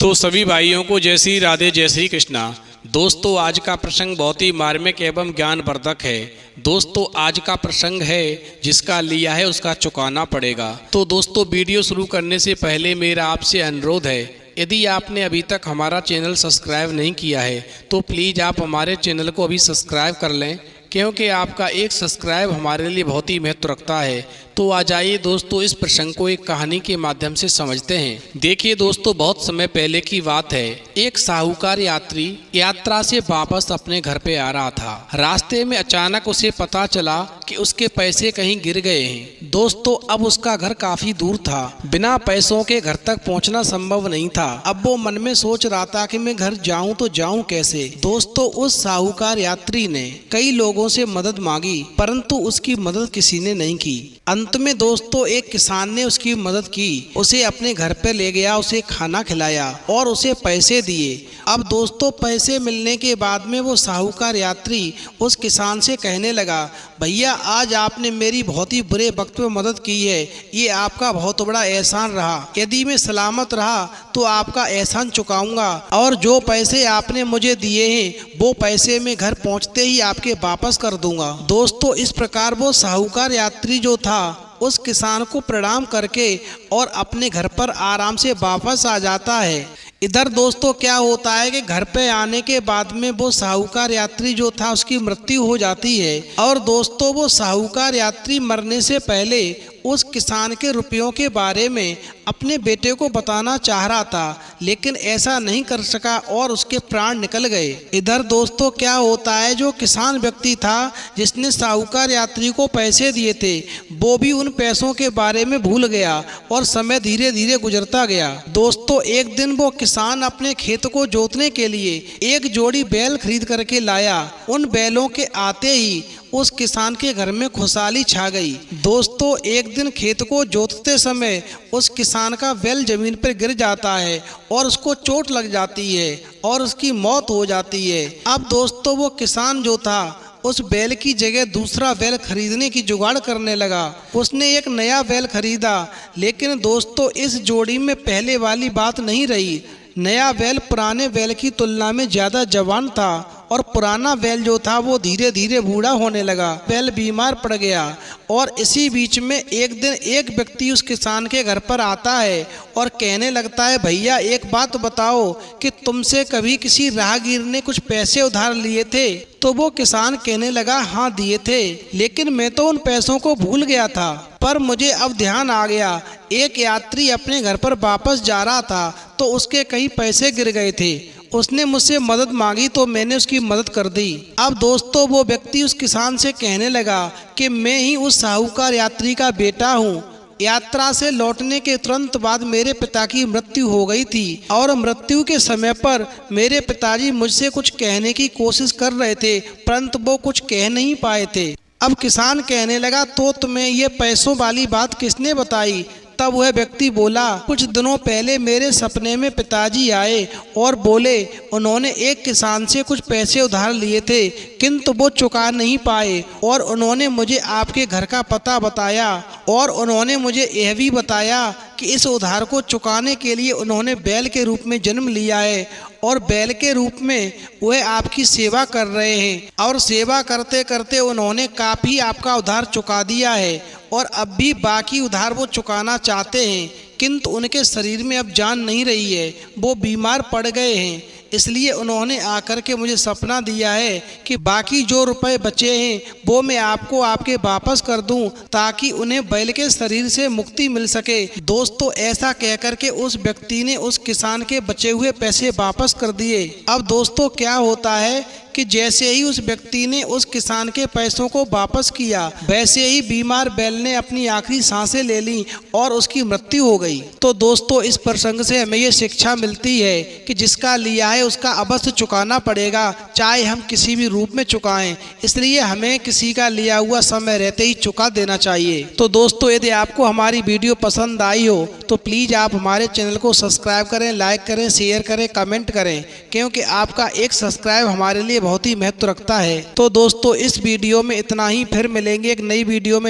तो सभी भाइयों को जय श्री राधे जय श्री कृष्णा। दोस्तों आज का प्रसंग बहुत ही मार्मिक एवं ज्ञानवर्धक है। दोस्तों आज का प्रसंग है जिसका लिया है उसका चुकाना पड़ेगा। तो दोस्तों वीडियो शुरू करने से पहले मेरा आपसे अनुरोध है, यदि आपने अभी तक हमारा चैनल सब्सक्राइब नहीं किया है तो प्लीज़ आप हमारे चैनल को अभी सब्सक्राइब कर लें, क्योंकि आपका एक सब्सक्राइब हमारे लिए बहुत ही महत्व रखता है। तो आ जाइए दोस्तों इस प्रसंग को एक कहानी के माध्यम से समझते हैं। देखिए दोस्तों, बहुत समय पहले की बात है। एक साहूकार यात्री यात्रा से वापस अपने घर पे आ रहा था। रास्ते में अचानक उसे पता चला कि उसके पैसे कहीं गिर गए हैं। दोस्तों अब उसका घर काफी दूर था, बिना पैसों के घर तक पहुंचना संभव नहीं था। अब वो मन में सोच रहा था कि मैं घर जाऊं तो जाऊं कैसे। दोस्तों उस साहूकार यात्री ने कई लोगों से मदद मांगी, परंतु उसकी मदद किसी ने नहीं की। अंत में दोस्तों एक किसान ने उसकी मदद की, उसे अपने घर पे ले गया, उसे खाना खिलाया और उसे पैसे दिए। अब दोस्तों पैसे मिलने के बाद में वो साहूकार यात्री उस किसान से कहने लगा, भैया आज आपने मेरी बहुत ही बुरे वक्त में मदद की है, ये आपका बहुत बड़ा एहसान रहा। यदि मैं सलामत रहा तो आपका एहसान चुकाऊंगा और जो पैसे आपने मुझे दिए हैं वो पैसे मैं घर पहुंचते ही आपके वापस कर दूंगा। दोस्तों इस प्रकार वो साहूकार यात्री जो था उस किसान को प्रणाम करके और अपने घर पर आराम से वापस आ जाता है। इधर दोस्तों क्या होता है कि घर पे आने के बाद में वो साहूकार यात्री जो था उसकी मृत्यु हो जाती है। और दोस्तों वो साहूकार यात्री मरने से पहले उस किसान के रुपयों के बारे में अपने बेटे को बताना चाह रहा था, लेकिन ऐसा नहीं कर सका और उसके प्राण निकल गए। इधर दोस्तों क्या होता है, जो किसान व्यक्ति था जिसने साहूकार यात्री को पैसे दिए थे वो भी उन पैसों के बारे में भूल गया और समय धीरे धीरे गुजरता गया। दोस्तों एक दिन वो किसान अपने खेत को जोतने के लिए एक जोड़ी बैल खरीद करके लाया। उन बैलों के आते ही उस किसान के घर में खुशहाली छा गई। दोस्तों एक दिन खेत को जोतते समय उस किसान का बैल जमीन पर गिर जाता है और उसको चोट लग जाती है और उसकी मौत हो जाती है। अब दोस्तों वो किसान जो था उस बैल की जगह दूसरा बैल खरीदने की जुगाड़ करने लगा। उसने एक नया बैल खरीदा, लेकिन दोस्तों इस जोड़ी में पहले वाली बात नहीं रही। नया बैल पुराने बैल की तुलना में ज़्यादा जवान था और पुराना बैल जो था वो धीरे धीरे बूढ़ा होने लगा। बैल बीमार पड़ गया और इसी बीच में एक दिन एक व्यक्ति उस किसान के घर पर आता है और कहने लगता है, भैया एक बात बताओ कि तुमसे कभी किसी राहगीर ने कुछ पैसे उधार लिए थे? तो वो किसान कहने लगा, हाँ दिए थे, लेकिन मैं तो उन पैसों को भूल गया था। पर मुझे अब ध्यान आ गया, एक यात्री अपने घर पर वापस जा रहा था तो उसके कहीं पैसे गिर गए थे। उसने मुझसे मदद मांगी तो मैंने उसकी मदद कर दी। अब दोस्तों वो व्यक्ति उस किसान से कहने लगा कि मैं ही उस साहूकार यात्री का बेटा हूँ। यात्रा से लौटने के तुरंत बाद मेरे पिता की मृत्यु हो गई थी और मृत्यु के समय पर मेरे पिताजी मुझसे कुछ कहने की कोशिश कर रहे थे, परंतु वो कुछ कह नहीं पाए थे। अब किसान कहने लगा, तो तुम्हें ये पैसों वाली बात किसने बताई? तब वह व्यक्ति बोला, कुछ दिनों पहले मेरे सपने में पिताजी आए और बोले उन्होंने एक किसान से कुछ पैसे उधार लिए थे, किंतु वो चुका नहीं पाए और उन्होंने मुझे आपके घर का पता बताया और उन्होंने मुझे यह भी बताया कि इस उधार को चुकाने के लिए उन्होंने बैल के रूप में जन्म लिया है और बैल के रूप में वह आपकी सेवा कर रहे हैं और सेवा करते करते उन्होंने काफ़ी आपका उधार चुका दिया है और अब भी बाकी उधार वो चुकाना चाहते हैं, किंतु उनके शरीर में अब जान नहीं रही है, वो बीमार पड़ गए हैं। इसलिए उन्होंने आकर के मुझे सपना दिया है कि बाकी जो रुपए बचे हैं वो मैं आपको आपके वापस कर दूं, ताकि उन्हें बैल के शरीर से मुक्ति मिल सके। दोस्तों ऐसा कहकर के उस व्यक्ति ने उस किसान के बचे हुए पैसे वापस कर दिए। अब दोस्तों क्या होता है कि जैसे ही उस व्यक्ति ने उस किसान के पैसों को वापस किया, वैसे ही बीमार बैल ने अपनी आखिरी सांसें ले ली और उसकी मृत्यु हो गई। तो दोस्तों इस प्रसंग से हमें ये शिक्षा मिलती है कि जिसका लिया है उसका अवश्य चुकाना पड़ेगा, चाहे हम किसी भी रूप में चुकाएं। इसलिए हमें किसी का लिया हुआ समय रहते ही चुका देना चाहिए। तो दोस्तों यदि आपको हमारी वीडियो पसंद आई हो तो प्लीज़ आप हमारे चैनल को सब्सक्राइब करें, लाइक करें, शेयर करें, कमेंट करें, क्योंकि आपका एक सब्सक्राइब हमारे लिए बहुत ही महत्व रखता है। तो दोस्तों इस वीडियो में इतना ही, फिर मिलेंगे एक नई वीडियो में।